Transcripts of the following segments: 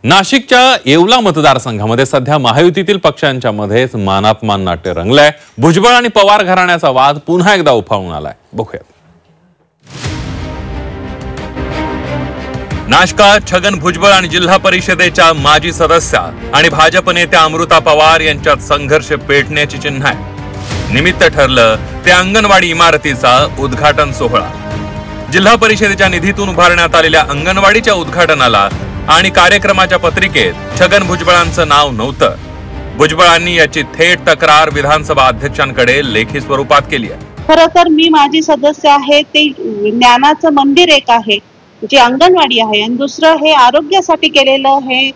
नाशिकच्या येवला मतदारसंघामध्ये सध्या महायुतीतील पक्षांच्या मध्येच मानापमान नाट्य रंगलंय। भुजबळ आणि पवार घराण्याचा वाद पुन्हा एकदा उफाळून आलाय। बघूया। नाशकात छगन भुजबळ आणि जिल्हा परिषदेच्या माजी सदस्या आणि भाजप नेत्या अमृता पवार यांच्यात संघर्ष पेटण्याची चिन्ह आहे। निमित्त ठरलं ते अंगणवाडी इमारतीचा उद्घाटन सोहळा। जिल्हा परिषदेच्या निधीतून उभारण्यात आलेल्या अंगणवाडीच्या उद्घाटनाला आणि कार्यक्रमाच्या पत्रिकेत छगन भुजबळांचं नाव नव्हतं। भुजबळांनी याची थेट तक्रार विधानसभा अध्यक्षांकडे लेखी स्वरूपात केली आहे। खरं तर मी माजी सदस्य आहे, ते ज्ञानाचं मंदिर एक आहे जे अंगणवाडी आहे आणि दुसरं हे आरोग्यासाठी केलेलं हे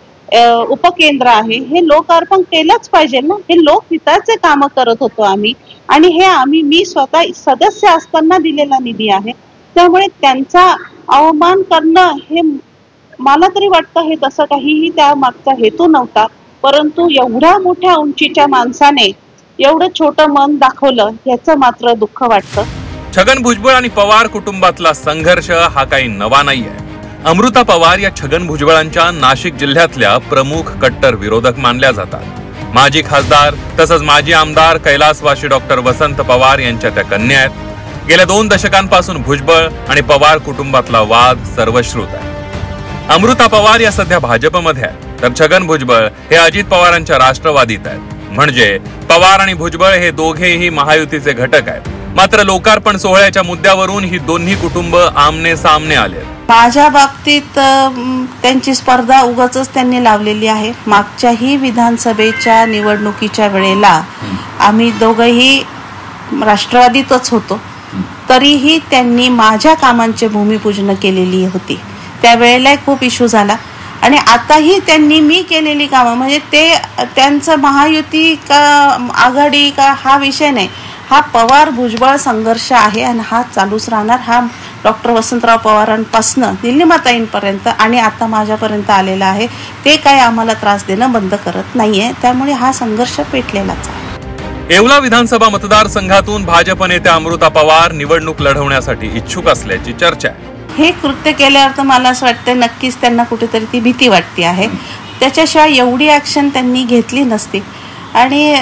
उपकेंद्र आहे। हे लोकार्पण केलंच पाहिजे ना। हे लोकहिताचे काम करत होतो आम्ही आणि हे मी स्वतः सदस्य असताना दिलेला निधी आहे। त्यामुळे त्यांचा अवमान करणं हे मला तरी वाटतं हे तसं काहीही त्या मागचा हेतू नव्हता, परंतु एवढ्या मोठ्या उंचीच्या माणसाने एवढं छोटं मन दाखवलं याचं मात्र दुःख वाटतं। छगन भुजबळ आणि पवार कुटुंबातला संघर्ष हा काही नवा नाहीये। अमृता पवार या छगन भुजबळांच्या नाशिक जिल्ह्यातल्या प्रमुख कट्टर विरोधक मानल्या जातात। माजी खासदार तसंच माजी आमदार कैलासवासी डॉक्टर वसंत पवार यांच्या त्या कन्या आहेत। गेल्या 2 दशकांपासून भुजबळ आणि पवार कुटुंबातला वाद सर्वश्रुत आहे। अमृता पवार या सध्या भाजपमध्ये आहेत, तर छगन भुजबळ हे अजित पवारांच्या राष्ट्रवादीत आहेत। म्हणजे पवार आणि भुजबळ हे दोघेही महायुतीचे घटक आहेत। मात्र लोकार्पण सोहळ्याच्या मुद्द्यावरून ही दोन्ही कुटुंब आमने सामने आले। माझ्या बाबतीत त्यांची स्पर्धा उगाचच त्यांनी लावलेली आहे। मागच्याही विधानसभेच्या निवडणुकीच्या वेळेला आम्ही दोघेही राष्ट्रवादीतच होतो, तरीही त्यांनी माझ्या कामांचे भूमिपूजन केलेली होती। त्यावेळेला खूप इश्यू झाला आणि आताही त्यांनी मी केलेली कामं म्हणजे ते त्यांचं महायुती का आघाडी का हा विषय नाही, हा पवार भुजबळ संघर्ष आहे आणि हा चालूच राहणार। हा डॉक्टर वसंतराव पवारांपासून दिल्लीमाताईंपर्यंत आणि आता माझ्यापर्यंत आलेला आहे। ते काय आम्हाला त्रास देणं बंद करत नाहीये, त्यामुळे हा संघर्ष पेटलेलाच आहे। येवला विधानसभा मतदारसंघातून भाजप नेत्या अमृता पवार निवडणूक लढवण्यासाठी इच्छुक असल्याची चर्चा आहे। हे कृत्य केल्यावर तर मला असं वाटतं नक्कीच त्यांना कुठेतरी ती भीती वाटते आहे। त्याच्याशिवाय एवढी ऍक्शन त्यांनी घेतली नसती आणि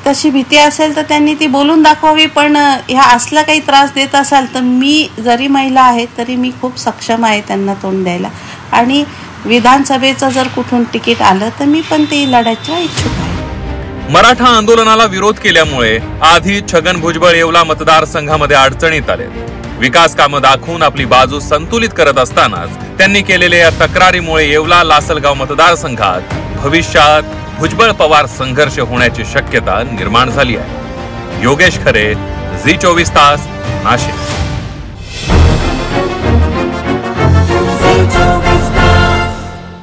तशी भीती असेल तर त्यांनी ती बोलून दाखवावी। पण ह्या असला काही त्रास देत असाल तर मी जरी महिला आहे तरी मी खूप सक्षम आहे त्यांना तोंड द्यायला आणि विधानसभेचं जर कुठून तिकीट आलं तर मी पण ते लढायच्या इच्छुक आहे। मराठा आंदोलनाला विरोध केल्यामुळे आधी छगन भुजबळ येवला मतदारसंघामध्ये अडचणीत आले। विकास कामं दाखवून आपली बाजू संतुलित करत असतानाच त्यांनी केलेल्या या तक्रारीमुळे येवला लासलगाव मतदारसंघात भविष्यात भुजबळ पवार संघर्ष होण्याची शक्यता निर्माण झाली आहे। योगेश खरे, झी 24 तास, नाशिक।